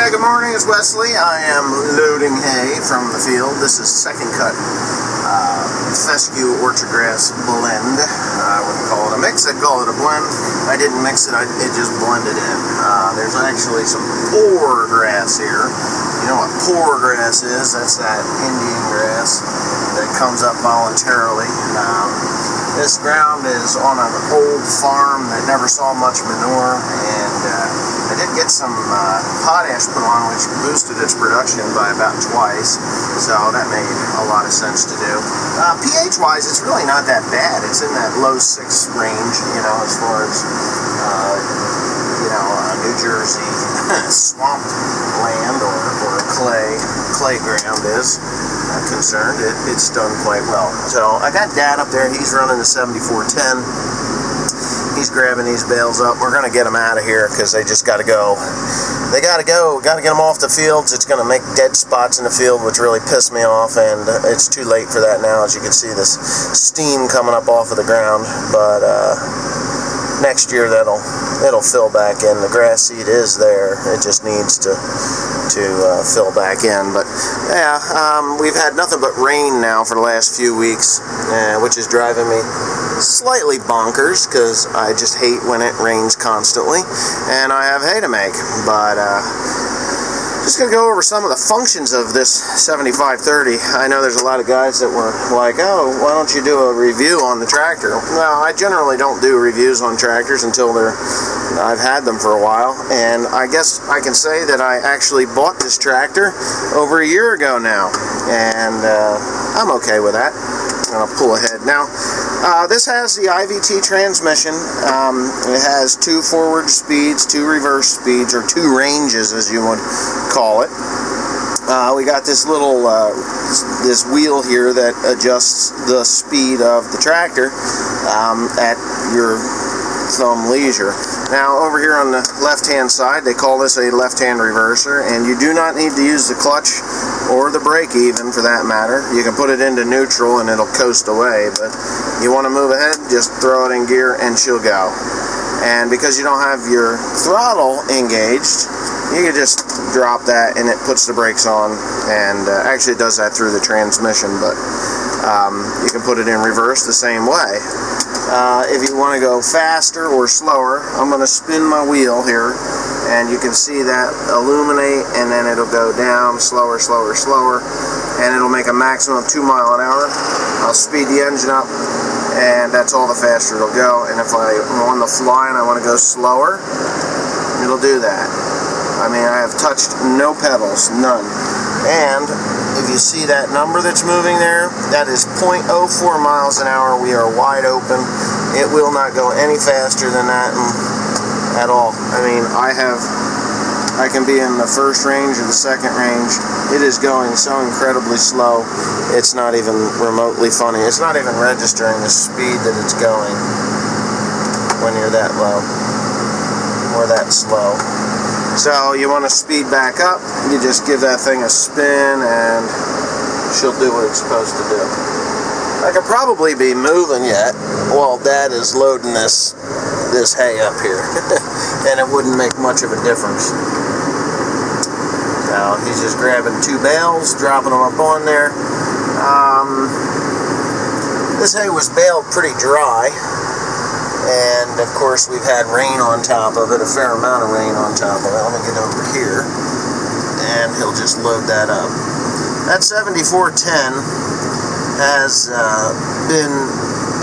Yeah, good morning, it's Wesley. I am loading hay from the field. This is second cut fescue orchard grass blend. I wouldn't call it a mix, I'd call it a blend. I didn't mix it, it just blended in. There's actually some poor grass here. You know what poor grass is? That's that Indian grass that comes up voluntarily. This ground is on an old farm that never saw much manure, and I did get some potash put on, which boosted its production by about twice, so that made a lot of sense to do. pH-wise, it's really not that bad. It's in that low 6 range, you know, as far as New Jersey swamp land or clay ground is concerned. It's done quite well. So I got Dad up there. He's running the 7410. He's grabbing these bales up. We're going to get them out of here because they just got to go. They got to go. Got to get them off the fields. It's going to make dead spots in the field, which really pissed me off, and it's too late for that now. As you can see, this steam coming up off of the ground, but next year it'll fill back in. The grass seed is there. It just needs to fill back in. But yeah, we've had nothing but rain now for the last few weeks, which is driving me slightly bonkers because I just hate when it rains constantly, and I have hay to make. But just going to go over some of the functions of this 7530. I know there's a lot of guys that were like, oh, why don't you do a review on the tractor? Well, I generally don't do reviews on tractors until I've had them for a while, and I guess I can say that I actually bought this tractor over a year ago now, and I'm okay with that. I'm going to pull ahead now. This has the IVT transmission. It has 2 forward speeds, 2 reverse speeds, or 2 ranges as you would call it. We got this little this wheel here that adjusts the speed of the tractor at your thumb leisure. Now over here on the left hand side, they call this a left hand reverser, and you do not need to use the clutch or the brake even for that matter. You can put it into neutral and it'll coast away, but you want to move ahead, just throw it in gear and she'll go. And because you don't have your throttle engaged, you can just drop that and it puts the brakes on, and actually it does that through the transmission, but you can put it in reverse the same way. If you want to go faster or slower, I'm going to spin my wheel here, and you can see that illuminate, and then it'll go down slower, slower, slower, and it'll make a maximum of 2 miles an hour. I'll speed the engine up, and that's all the faster it'll go. And if I'm on the fly and I want to go slower, it'll do that. I mean, I have touched no pedals, none. And if you see that number that's moving there, that is 0.04 miles an hour. We are wide open. It will not go any faster than that at all. I mean, I can be in the first range or the second range. It is going so incredibly slow, it's not even remotely funny. It's not even registering the speed that it's going when you're that low or that slow. So you want to speed back up, you just give that thing a spin and she'll do what it's supposed to do. I could probably be moving yet while Dad is loading this hay up here, and it wouldn't make much of a difference. Now he's just grabbing 2 bales, dropping them up on there. This hay was baled pretty dry, and of course we've had rain on top of it, a fair amount of rain on top of it. Let me get over here, and he'll just load that up. That 7410 has been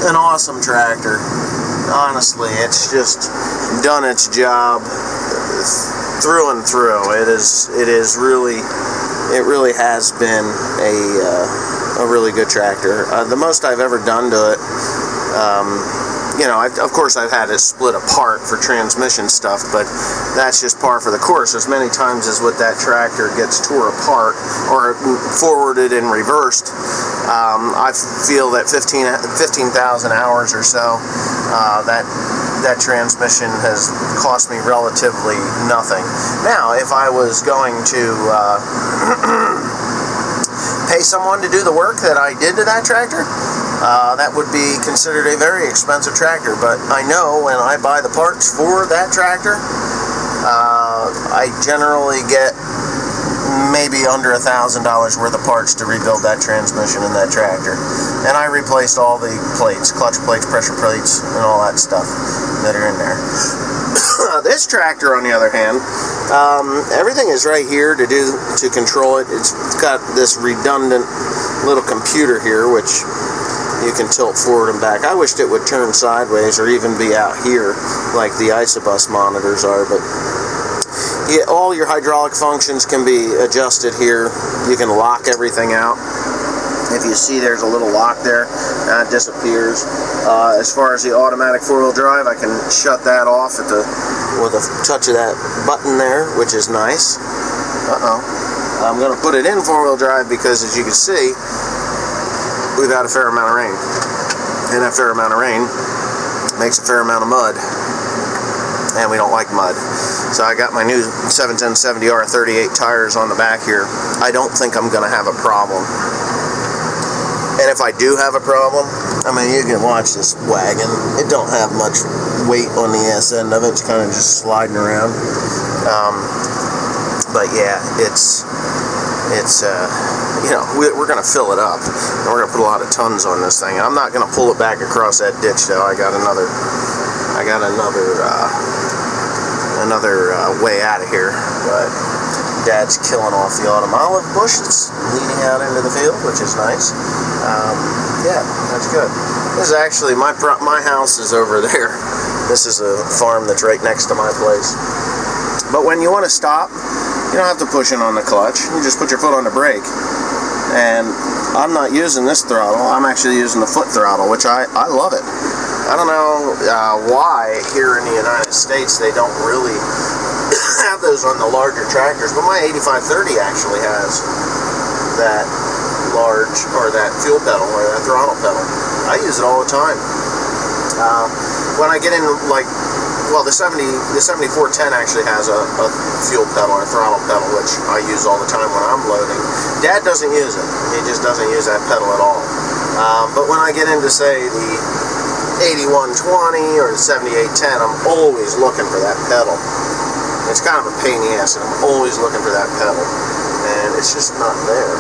an awesome tractor. Honestly, it's just done its job through and through. It really has been a really good tractor. The most I've ever done to it, of course I've had it split apart for transmission stuff, but that's just par for the course. As many times as what that tractor gets tore apart or forwarded and reversed, I feel that 15,000 hours or so, that transmission has cost me relatively nothing. Now, if I was going to pay someone to do the work that I did to that tractor, that would be considered a very expensive tractor. But I know when I buy the parts for that tractor, I generally get maybe under $1,000 worth of parts to rebuild that transmission in that tractor. And I replaced all the plates, clutch plates, pressure plates, and all that stuff that are in there. This tractor, on the other hand, everything is right here to control it. It's got this redundant little computer here, which you can tilt forward and back. I wished it would turn sideways or even be out here like the Isobus monitors are, but yeah, all your hydraulic functions can be adjusted here. You can lock everything out. If you see there's a little lock there, that disappears. As far as the automatic four-wheel drive, I can shut that off with a touch of that button there, which is nice. I'm going to put it in four-wheel drive because, as you can see, we've had a fair amount of rain. And that fair amount of rain makes a fair amount of mud. And we don't like mud. So I got my new 710-70R 38 tires on the back here. I don't think I'm going to have a problem. And if I do have a problem, I mean, you can watch this wagon. It don't have much weight on the ass end of it. It's kind of just sliding around. But yeah, it's you know, we're going to fill it up. And we're going to put a lot of tons on this thing. I'm not going to pull it back across that ditch, though. I got another way out of here. But Dad's killing off the autumn olive bush that's leading out into the field, which is nice. Yeah, that's good. This is actually my house is over there. This is a farm that's right next to my place. But when you want to stop, you don't have to push in on the clutch. You just put your foot on the brake. And I'm not using this throttle. I'm actually using the foot throttle, which I love it. I don't know why here in the United States they don't really have those on the larger tractors, but my 8530 actually has that large, or that fuel pedal, or that throttle pedal. I use it all the time. When I get in, like, well, the 7410 actually has a fuel pedal or a throttle pedal, which I use all the time when I'm loading. Dad doesn't use it. He just doesn't use that pedal at all. But when I get into, say, the 8120 or the 7810, I'm always looking for that pedal. It's kind of a pain in the ass, and I'm always looking for that pedal. And it's just not there.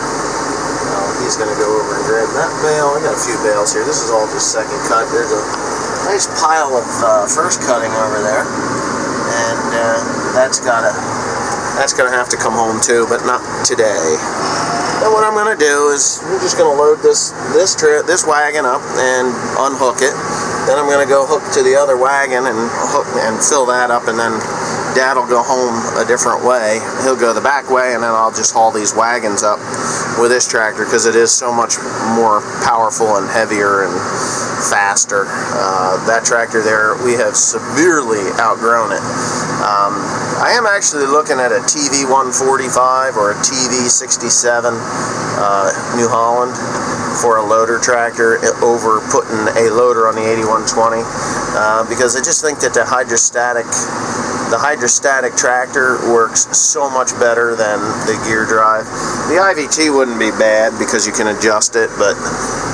He's going to go over and grab that bale. I got a few bales here. This is all just second cut. There's a nice pile of first cutting over there, and that's gonna have to come home too, but not today. And what I'm gonna do is I'm just gonna load this wagon up and unhook it. Then I'm gonna go hook to the other wagon and fill that up, and then Dad will go home a different way. He'll go the back way, and then I'll just haul these wagons up with this tractor because it is so much more powerful and heavier and faster. That tractor there, we have severely outgrown it. I am actually looking at a TV 145 or a TV 67 New Holland for a loader tractor over putting a loader on the 8120 because I just think that the hydrostatic tractor works so much better than the gear drive. The IVT wouldn't be bad because you can adjust it, but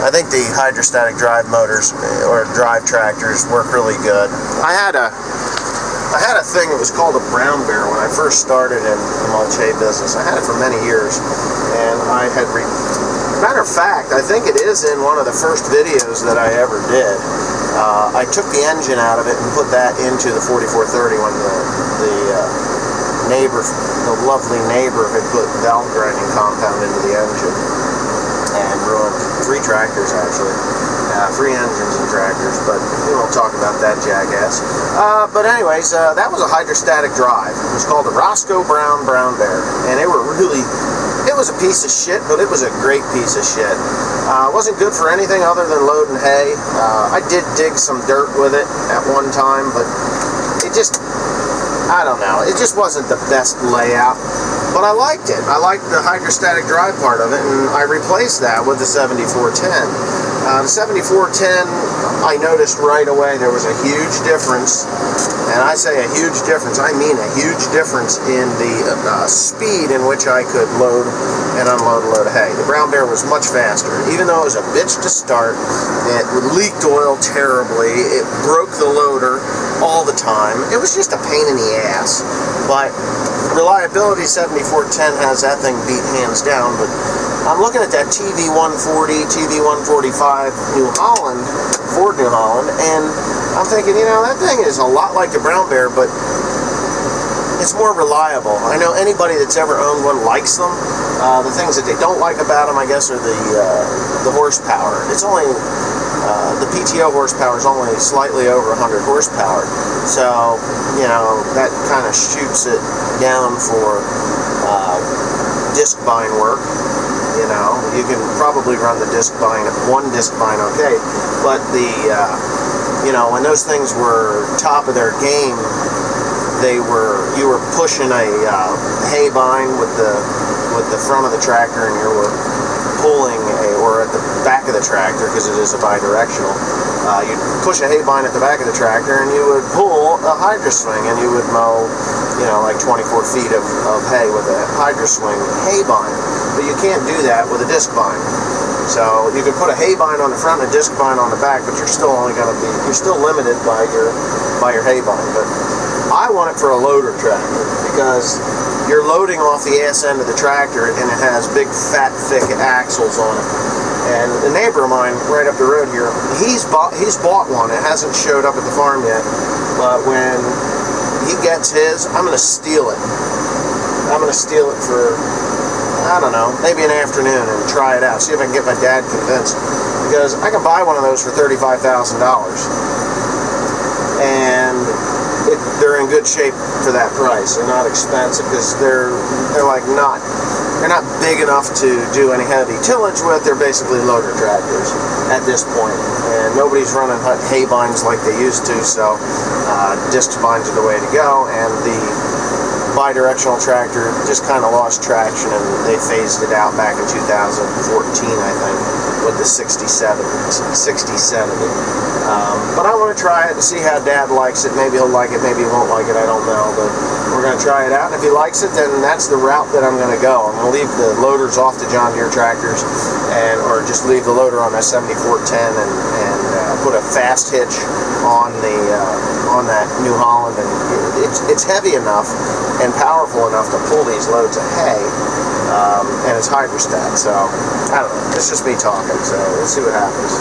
I think the hydrostatic drive motors or drive tractors work really good. I had a thing that was called a Brown Bear when I first started in the mulch hay business. I had it for many years, and I had matter of fact, I think it is in one of the first videos that I ever did. I took the engine out of it and put that into the 4430 when the lovely neighbor had put valve grinding compound into the engine and ruined 3 tractors actually. 3 engines and tractors, but we won't talk about that jackass. But anyways, that was a hydrostatic drive. It was called the Roscoe Brown Bear, and it was a piece of shit, but it was a great piece of shit. It wasn't good for anything other than loading hay. I did dig some dirt with it at one time, but it just, I don't know, it just wasn't the best layout. But I liked it. I liked the hydrostatic drive part of it, and I replaced that with the 7410. The 7410, I noticed right away there was a huge difference, and I say a huge difference, I mean a huge difference in the speed in which I could load and unload a load of hay. The Brown Bear was much faster. Even though it was a bitch to start, it leaked oil terribly, it broke the loader all the time. It was just a pain in the ass. But reliability, 7410 has that thing beat hands down, but I'm looking at that TV140, TV145 New Holland, Ford New Holland, and I'm thinking, you know, that thing is a lot like the Brown Bear, but it's more reliable. I know anybody that's ever owned one likes them. The things that they don't like about them, I guess, are the horsepower. It's only the PTO horsepower is only slightly over 100 horsepower, so you know that kind of shoots it down for disc bind work. You know, you can probably run the disc bind, one disc bind, okay, but you know, when those things were top of their game, you were pushing a hay bind with the front of the tractor, and you were pulling or at the back of the tractor, because it is a bi-directional. You'd push a hay bind at the back of the tractor, and you would pull a hydro swing, and you would mow, you know, like 24 feet of hay with a hydro swing hay bind. But you can't do that with a disc bind. So you can put a hay bind on the front and a disc bind on the back, but you're still limited by your hay bind. But I want it for a loader tractor, because you're loading off the ass end of the tractor, and it has big, fat, thick axles on it. And a neighbor of mine right up the road here, he's bought one. It hasn't showed up at the farm yet, but when he gets his, I'm going to steal it. I'm going to steal it for, I don't know, maybe an afternoon and try it out. See if I can get my dad convinced, because I can buy one of those for $35,000, and they're in good shape for that price. They're not expensive, because they're not big enough to do any heavy tillage with. They're basically loader tractors at this point, and nobody's running hay binds like they used to, so disc binds are the way to go. And the bi-directional tractor just kind of lost traction, and they phased it out back in 2014, I think, with the 6070. But I want to try it and see how Dad likes it. Maybe he'll like it, maybe he won't like it, I don't know. But we're going to try it out, and if he likes it, then that's the route that I'm going to go. I'm going to leave the loaders off the John Deere tractors, or just leave the loader on that 7410 and put a fast hitch on that New Holland. And it's heavy enough and powerful enough to pull these loads of hay, and it's hydrostat. So I don't know. It's just me talking. So we'll see what happens.